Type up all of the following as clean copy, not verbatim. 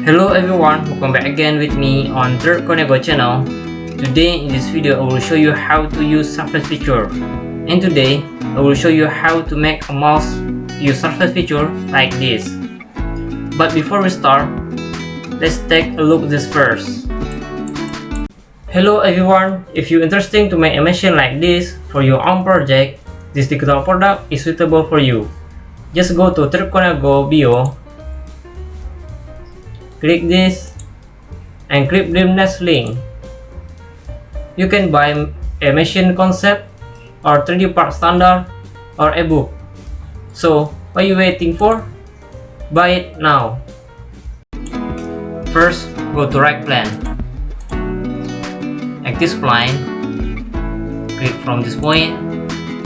Hello everyone, welcome back again with me on the Koniago channel. Today in this video I will show you how to use surface feature. And today I will show you how to make a mouse use surface feature like this. But before we start, let's take a look at this first. Hello everyone, if you're interested to make a machine like this for your own project, this digital product is suitable for you. Just go to Koniago bio, click this and click the next link. You can buy a machine concept or 3D part standard or ebook. So what are you waiting for? Buy it now. First, go to right plane. Active spline. Click from this point,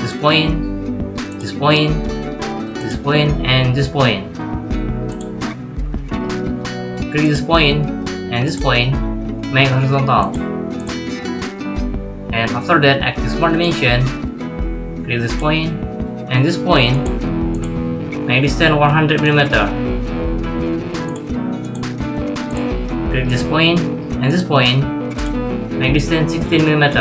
this point, this point, this point, and this point. Click this point and this point, make horizontal. And after that, active smart dimension. Click this point and this point, make distance 100 mm. Click this point and this point, make distance 16 mm.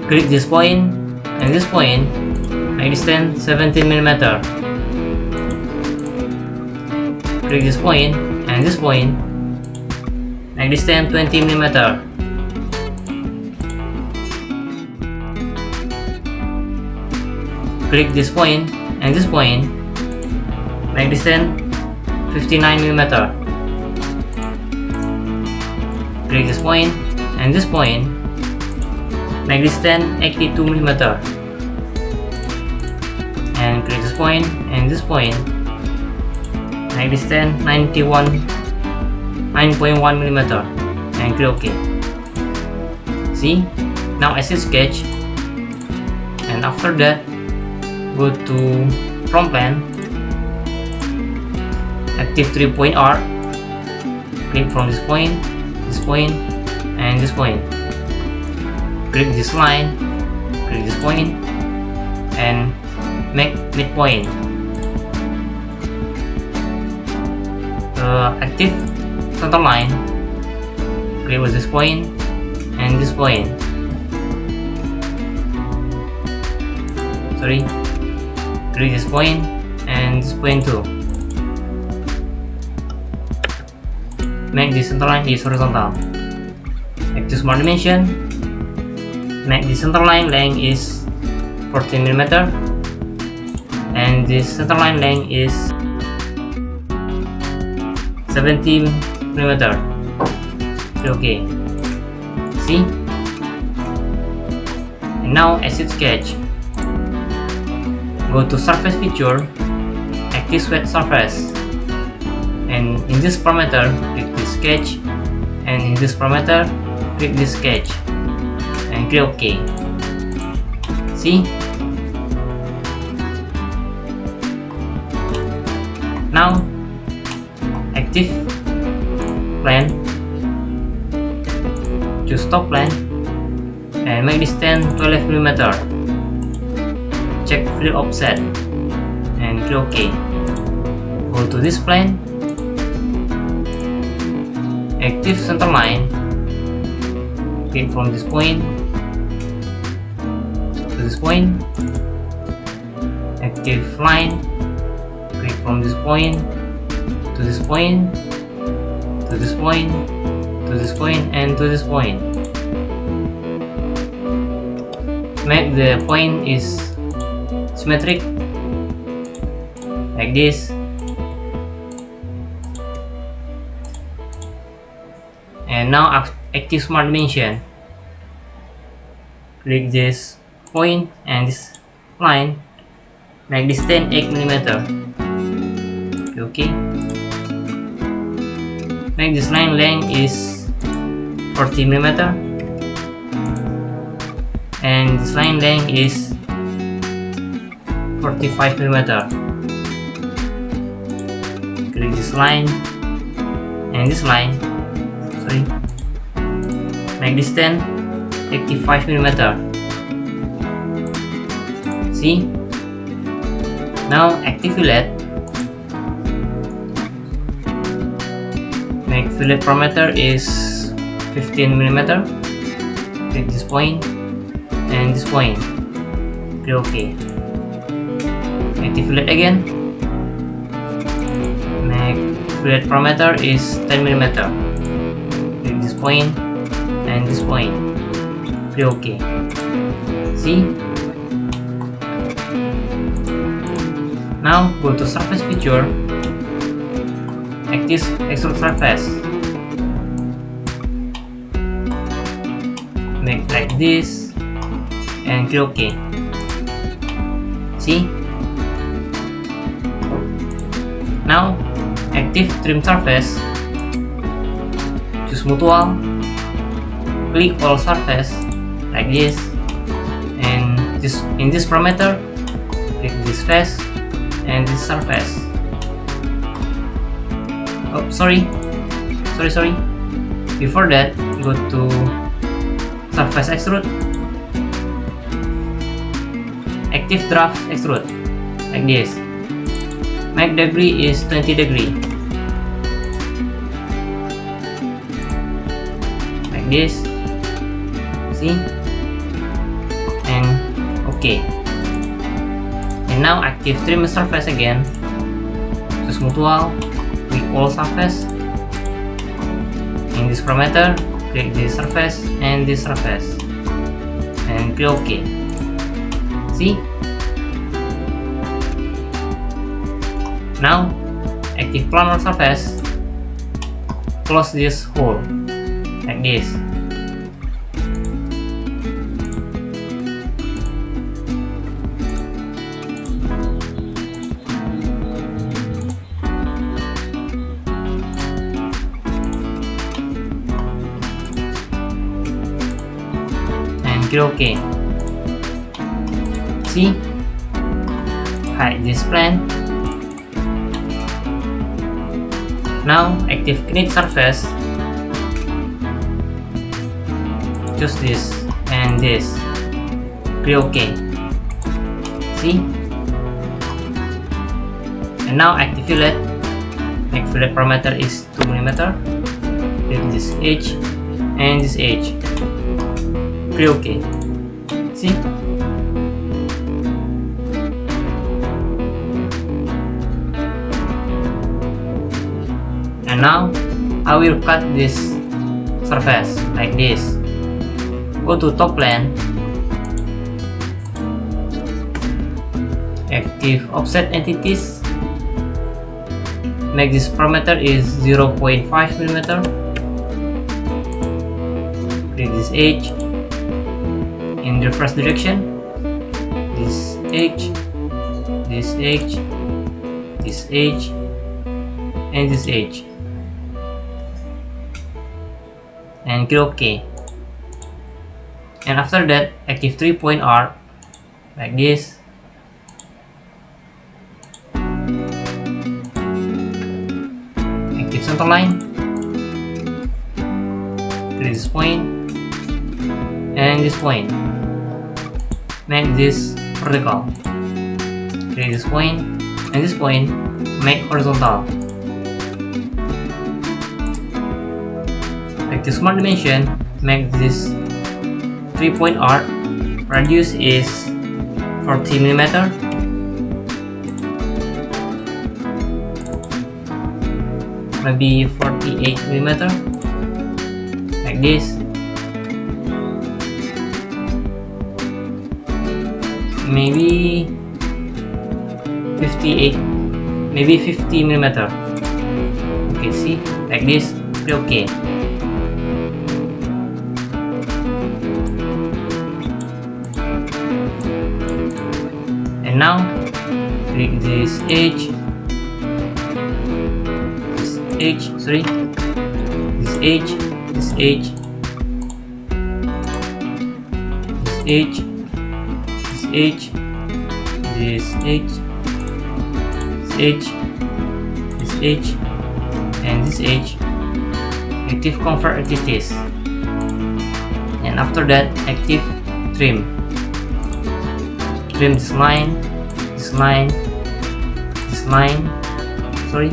Click this point and this point, make distance 17 mm. Click this point and this point, make distance 20 mm. Click this point and this point, make distance 59 mm. Click this point and this point, make distance 82 mm. And click this point and this point, make distance 9.1 mm, and click OK. See, now I see sketch, and after that go to front plane, active 3-point arc, click from this point, and this point. Click this line, click this point, and make midpoint. Active center line, click with this point and this point. Click this point and this point too. Make this center line is horizontal. Active smart dimension. Make the center line length is 14 mm, and this center line length is 17 mm. Okay. See? And now exit sketch. Go to surface feature, active swept surface, and in this parameter click this sketch, and in this parameter click this sketch, and click OK. See? Now active plane, choose top plane and make distance 12 mm. Check flip offset and click OK. Go to this plane, active center line, click from this point to this point, active line, click from this point to this point, to this point, to this point, and to this point. Make the point is symmetric like this, and now active smart dimension. Click this point and this line, make distance 8 mm. Okay. Make this line length is 40 mm, and this line length is 45 mm. Click this line and this line. Make distance 85 mm. See? Now active fillet. make fillet parameter is 15mm. Click this point and this point. Click OK. Active fillet again. Make fillet parameter is 10mm. Click this point and this point. Click OK. See? Now go to surface feature. Active extrude surface. Make like this and click OK. See? Now active trim surface. Choose smooth wall. Click all surface like this, and in this parameter click this face and this surface. Oh, sorry. Before that, go to surface extrude. Active draft extrude like this. Make degree is 20 degree. Like this. See? And OK. And now active trim surface again. Choose smooth wall. Click all surface. In this parameter, click this surface and this surface. And click OK. See? Now active planar surface. Close this hole like this. OK. See? Hide this plane. Now active knit surface. Choose this and this. Click OK. See? And now active fillet. Make fillet parameter is 2mm. Click this edge and this edge. Click OK. See? And now I will cut this surface like this. Go to top plane. Active offset entities. Make this parameter is 0.5mm. Click this edge in the first direction, this edge, this edge, this edge, and this edge, and click OK. And after that, active 3-point arc like this. Active center line. Click this point and this point. Make this vertical. Click this point and this point. Make horizontal. Active smart dimension. Make this 3-point arc. Radius is 40mm. Maybe 48mm. Like this. Maybe 58, maybe 50mm. Okay, see, like this. Click OK. And now click this edge, this edge, sorry, this edge, this edge, this edge, this edge, this edge, this edge, this edge, and this edge. Active convert entities, and after that active trim. Trim this line, this line, this line, sorry,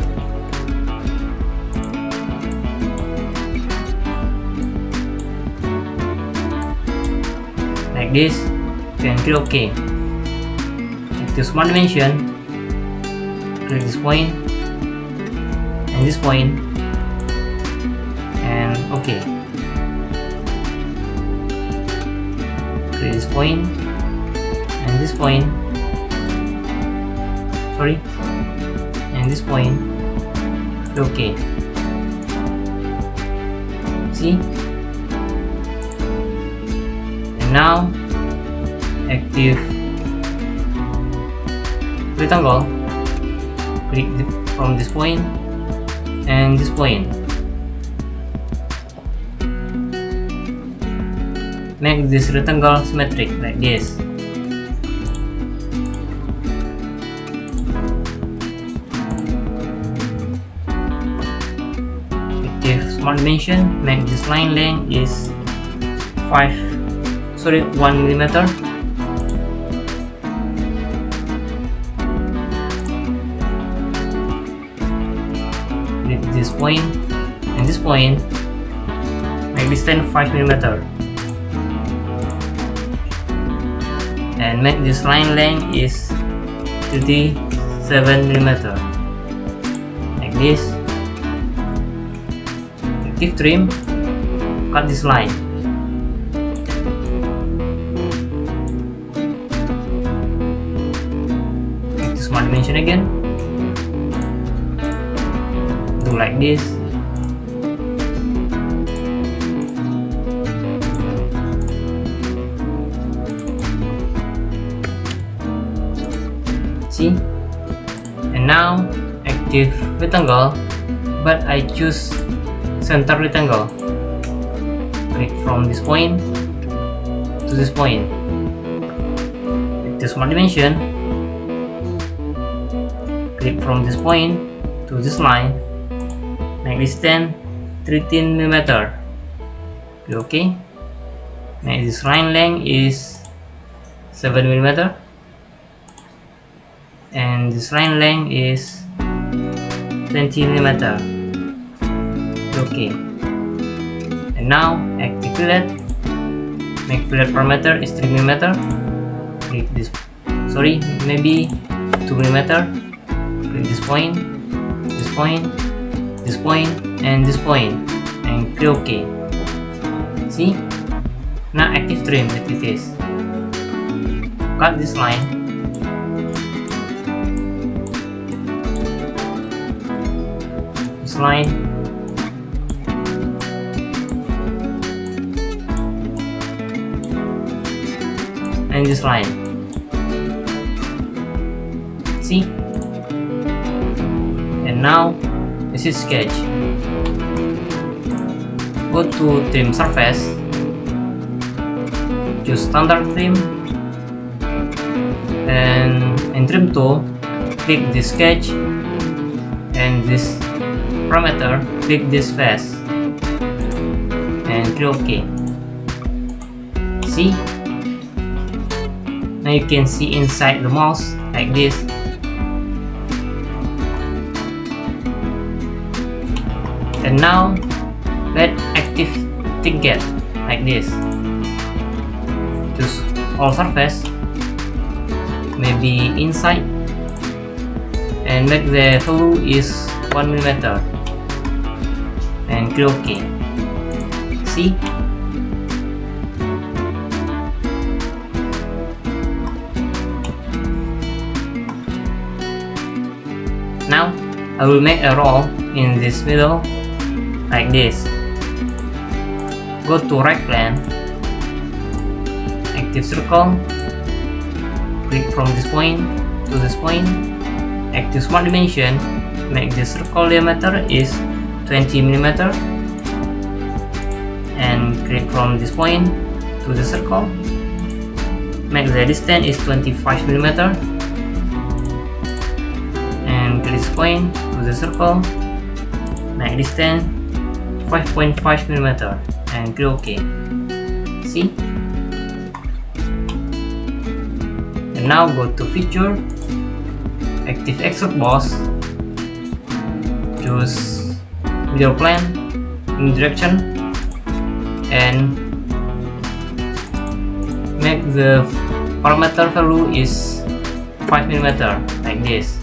like this, then click OK. Active Smart Dimension, click this point and this point, and OK. Click this point and this point, and this point, OK. See? And now active rectangle, click from this point and this point. Make this rectangle symmetric like this. Active Smart Dimension, make this line length is 1 millimeter. Click this point and this point, make distance 5 millimeter, and make this line length is 37 millimeter like this. Active Trim, cut this line. Active Smart Dimension again, do like this. See? And now active rectangle, but I choose center rectangle. Click from this point to this point. Active Smart Dimension, click from this point to this line, make distance 13 millimeter. Okay. Make this line length is 7 millimeter, and this line length is 20 millimeter. Okay. And now active fillet, make fillet parameter is 3 millimeter. Click this, maybe 2 millimeter. Click this point, this point, this point, and this point, and click OK. See? Now active trim like it is. Cut this line. This line. And this line. See? And now this is sketch. Go to trim surface, choose standard trim, and in trim tool, click this sketch and this parameter, click this face, and click OK. See? Now you can see inside the mouse like this. And now let active ticket like this. Choose all surface, maybe inside, and make the value is 1 millimeter, and click OK. See? Now I will make a roll in this middle like this. Go to right plane, active circle, click from this point to this point, active Smart Dimension, make the circle diameter is 20 millimeter, and click from this point to the circle, make the distance is 25 millimeter, and click this point to the circle, make distance 5.5 millimeter, and click OK. See? And now go to Feature, active Extrude Boss, choose Middle Plane, in direction, and make the parameter value is 5mm like this.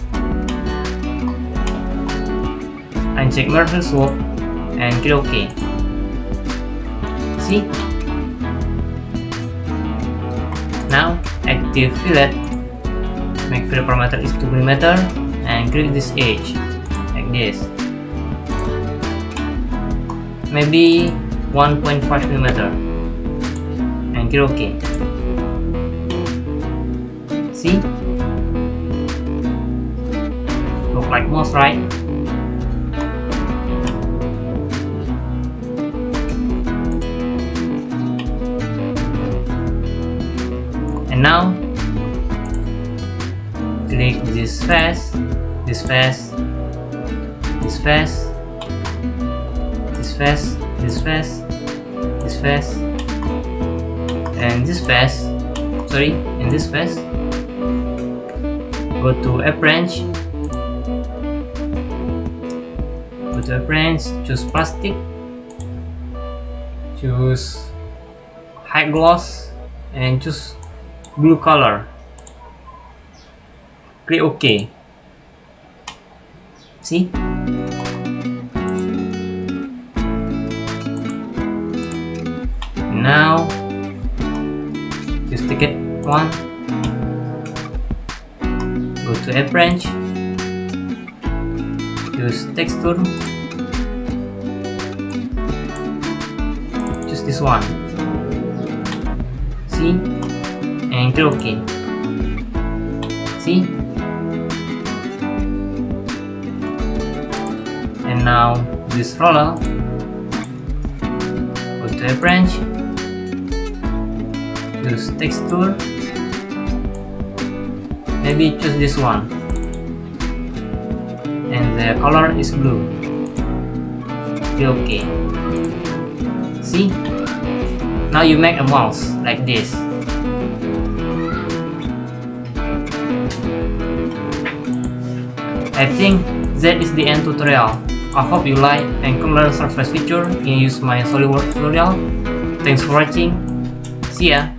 Uncheck merge result and click OK. See? Now active fillet. Make fillet parameter is 2mm and click this edge like this. Maybe 1.5mm and click OK. See? Look like mouse, right? And now click this face, this face, this face, this face, this face, this face, and this face. Sorry, and this face. Go to a branch. Go to a branch. Choose plastic. Choose high gloss and choose blue color. Click OK. See? Now just ticket one. Go to a branch. Choose texture. Choose this one. See? And click OK. See? And now this roller. Go to a branch. Choose texture. Maybe choose this one. And the color is blue. Click OK. See? Now you make a mouse like this. I think that is the end tutorial. I hope you like and can learn surface feature and use my Solidworks tutorial. Thanks for watching. See ya!